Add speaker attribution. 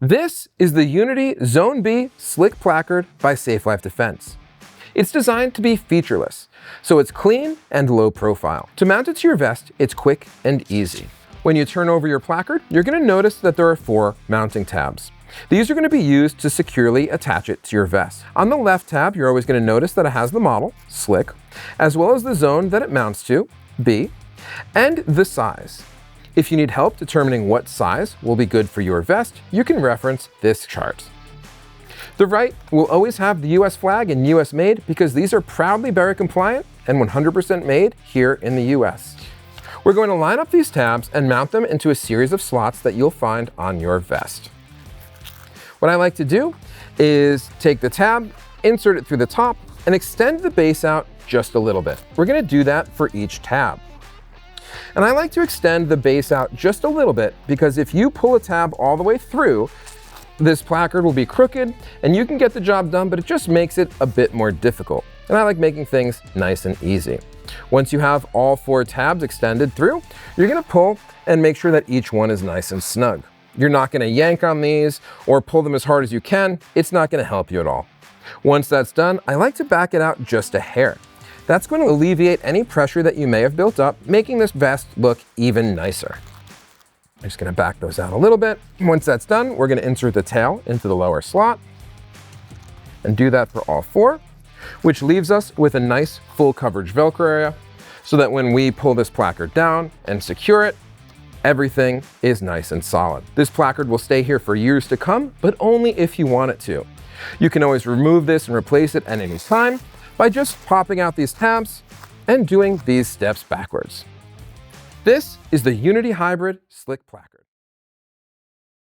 Speaker 1: This is the Unity Zone B Slick Placard by Safe Life Defense. It's designed to be featureless, so it's clean and low profile. To mount it to your vest, it's quick and easy. When you turn over your placard, you're going to notice that there are 4 mounting tabs. These are going to be used to securely attach it to your vest. On the left tab, you're always going to notice that it has the model, Slick, as well as the zone that it mounts to, B, and the size. If you need help determining what size will be good for your vest, you can reference this chart. The right will always have the US flag and US made because these are proudly Berry compliant and 100% made here in the US. We're going to line up these tabs and mount them into a series of slots that you'll find on your vest. What I like to do is take the tab, insert it through the top, and extend the base out just a little bit. We're going to do that for each tab. And I like to extend the base out just a little bit because if you pull a tab all the way through, this placard will be crooked and you can get the job done, but it just makes it a bit more difficult. And I like making things nice and easy. Once you have all 4 tabs extended through, you're going to pull and make sure that each one is nice and snug. You're not going to yank on these or pull them as hard as you can. It's not going to help you at all. Once that's done, I like to back it out just a hair. That's going to alleviate any pressure that you may have built up, making this vest look even nicer. I'm just going to back those out a little bit. Once that's done, we're going to insert the tail into the lower slot and do that for all 4, which leaves us with a nice full coverage Velcro area so that when we pull this placard down and secure it, everything is nice and solid. This placard will stay here for years to come, but only if you want it to. You can always remove this and replace it at any time by just popping out these tabs and doing these steps backwards. This is the Unity Hybrid Slick Placard.